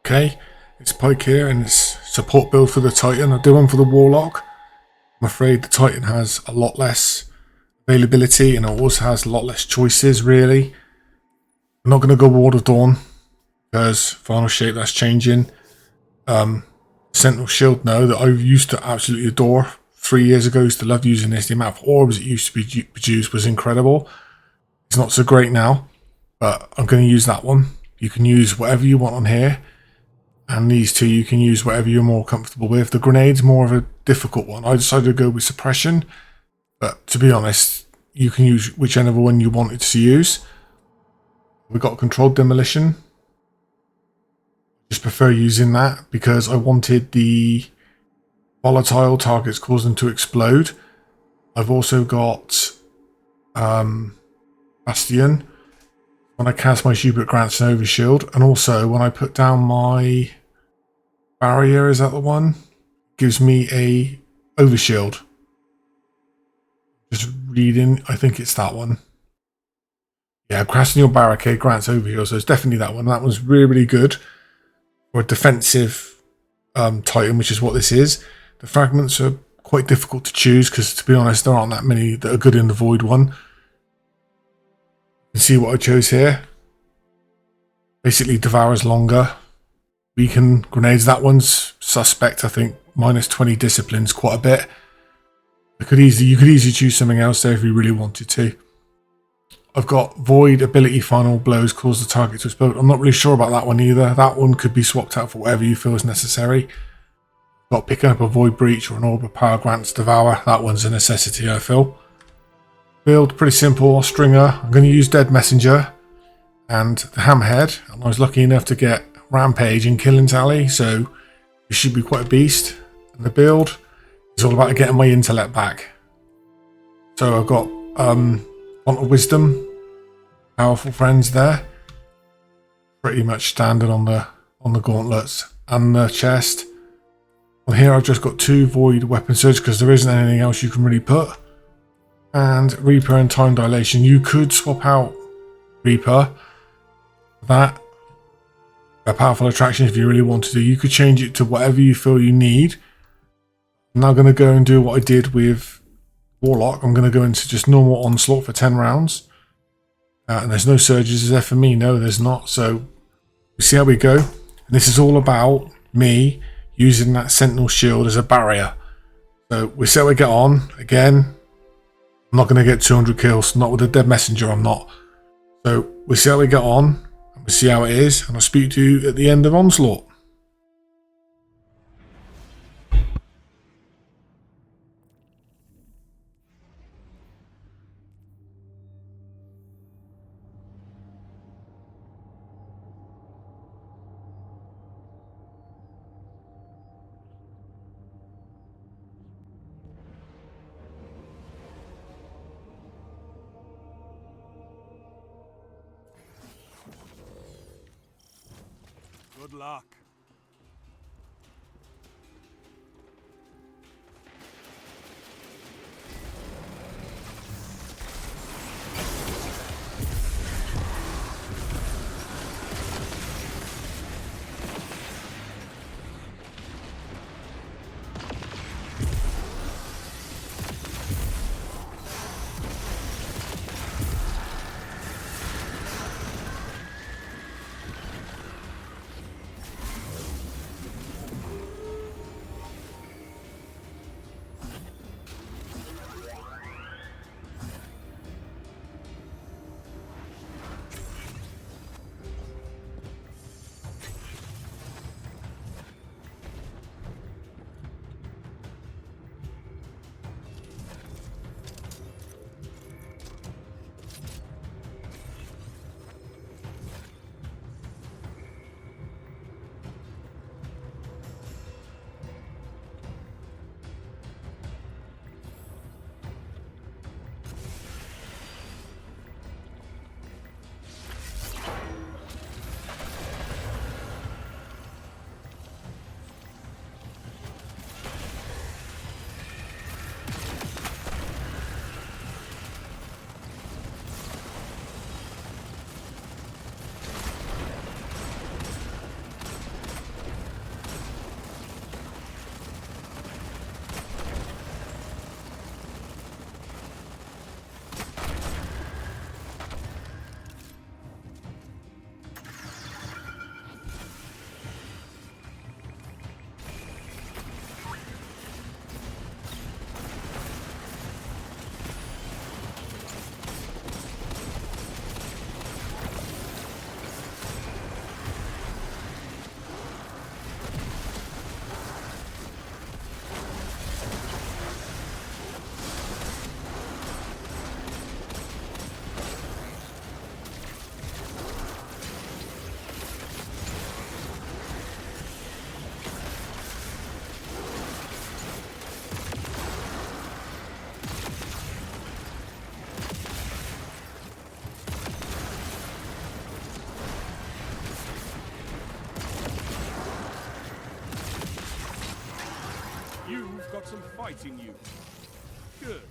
okay. It's Pike here, and it's support build for the Titan. I do one for the Warlock. I'm afraid the Titan has a lot less availability, and it also has a lot less choices, really. I'm not going to go Ward of Dawn, because final shape, that's changing. Sentinel Shield, no, that I used to absolutely adore 3 years ago. I used to love using this. The amount of orbs it used to be produced was incredible. It's not so great now, but I'm going to use that one. You can use whatever you want on here, and these two you can use whatever you're more comfortable with. The grenade's more of a difficult one. I decided to go with suppression, but to be honest, you can use whichever one you wanted to use. We've got controlled demolition. Just prefer using that because I wanted the volatile targets cause them to explode. I've also got Bastion when I cast my Schubert grants an overshield, and also when I put down my barrier, is that the one? Gives me a overshield. Just reading, I think it's that one. Yeah, casting your barricade grants overshield, so it's definitely that one. That one's really, really good for a defensive Titan, which is what this is. The fragments are quite difficult to choose because, to be honest, there aren't that many that are good in the Void one. You can see what I chose here. Basically, Devour's longer. Weaken grenades. That one's suspect, I think. Minus 20 disciplines, quite a bit. You could easily choose something else there if you really wanted to. I've got Void ability final blows cause the target to explode. I'm not really sure about that one either. That one could be swapped out for whatever you feel is necessary. Got picking up a Void Breach or an Orb of Power grants Devour. That one's a necessity, I feel. Build pretty simple. Stringer. I'm going to use Dead Messenger and the Hammerhead. And I was lucky enough to get Rampage and Killing Tally, so it should be quite a beast. And the build is all about getting my intellect back. So I've got Font of Wisdom, powerful friends there. Pretty much standard on the gauntlets and the chest. On here I've just got 2 Void Weapon Surge because there isn't anything else you can really put. And Reaper and Time Dilation. You could swap out Reaper. That a powerful attraction if you really wanted to. You could change it to whatever you feel you need. I'm now going to go and do what I did with Warlock. I'm going to go into just normal Onslaught for 10 rounds. And there's no surges, is there for me? No, there's not. So we see how we go. And this is all about me using that Sentinel Shield as a barrier. So we see how we get on. Again, I'm not going to get 200 kills. Not with a Dead Messenger, I'm not. So we'll see how we get on. And we'll see how it is. And I'll speak to you at the end of Onslaught. Good luck. You've got some fight in you. Good.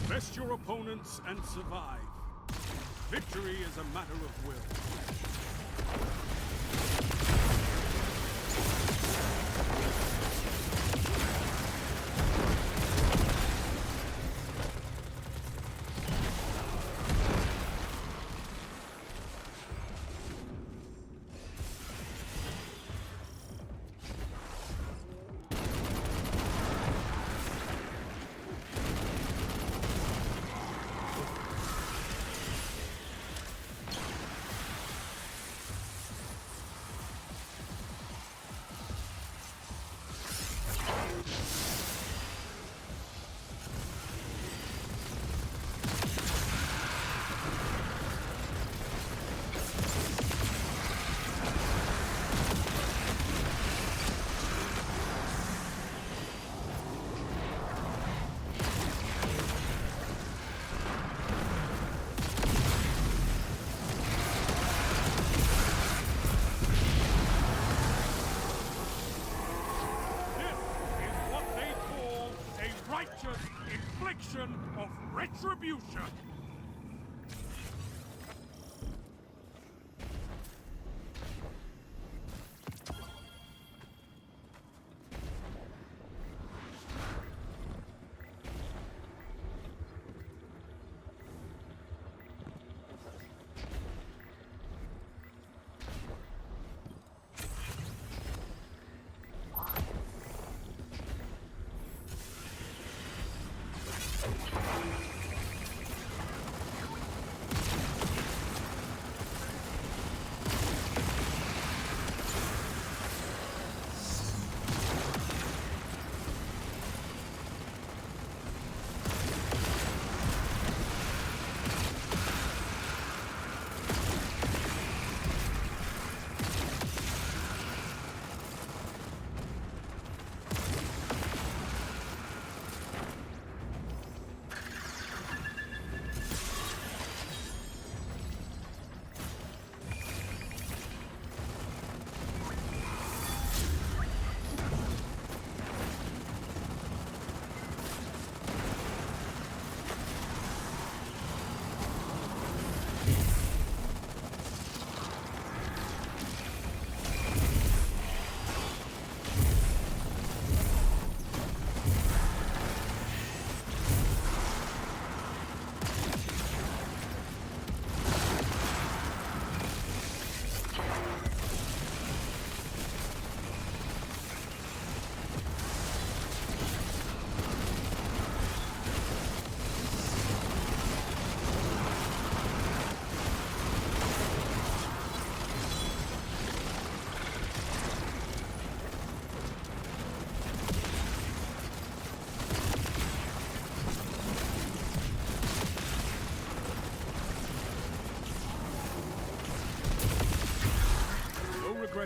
Best your opponents and survive. Victory is a matter of will. Righteous infliction of retribution!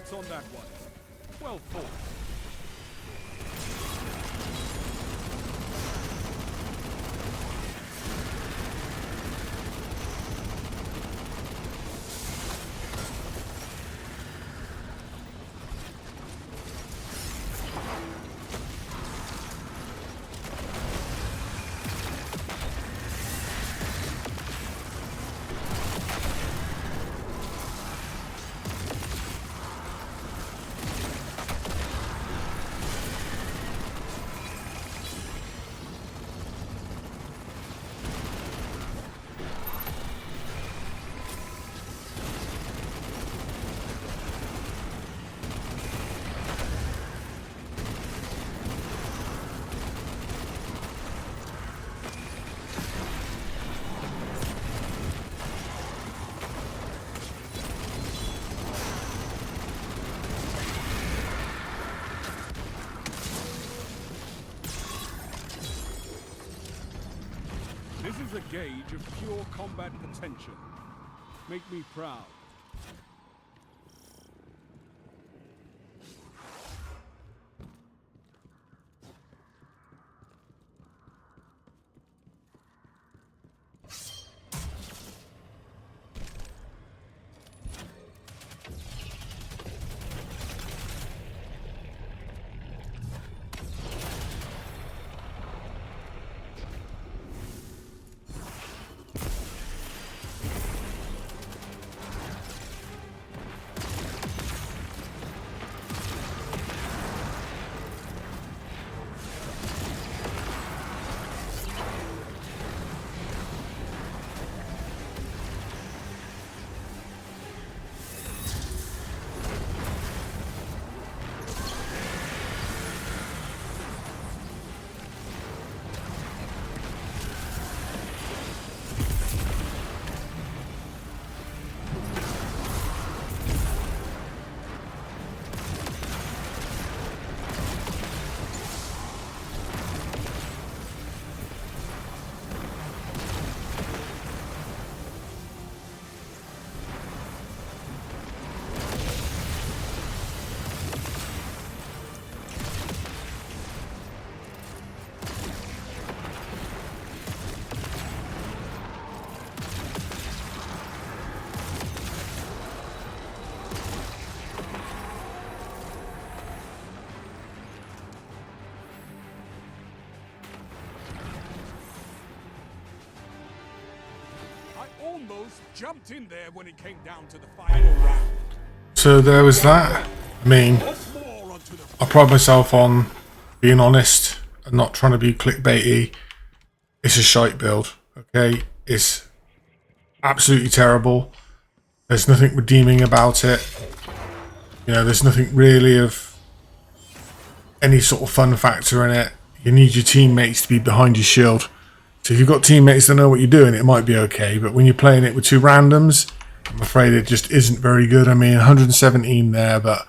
Congrats on that one. Well fought. This is a gauge of pure combat potential. Make me proud. Almost jumped in there when it came down to the final round. So there was that. I mean, I pride myself on being honest and not trying to be clickbaity. It's a shite build, okay? It's absolutely terrible. There's nothing redeeming about it. You know, there's nothing really of any sort of fun factor in it. You need your teammates to be behind your shield. So if you've got teammates that know what you're doing, it might be okay. But when you're playing it with two randoms, I'm afraid it just isn't very good. I mean, 117 there, but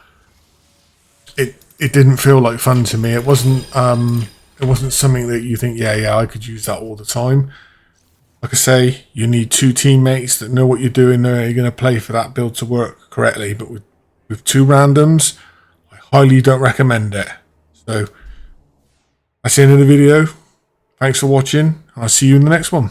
it didn't feel like fun to me. It wasn't something that you think, yeah, I could use that all the time. Like I say, you need two teammates that know what you're doing, know how you're going to play for that build to work correctly. But with two randoms, I highly don't recommend it. So that's the end of the video. Thanks for watching. I'll see you in the next one.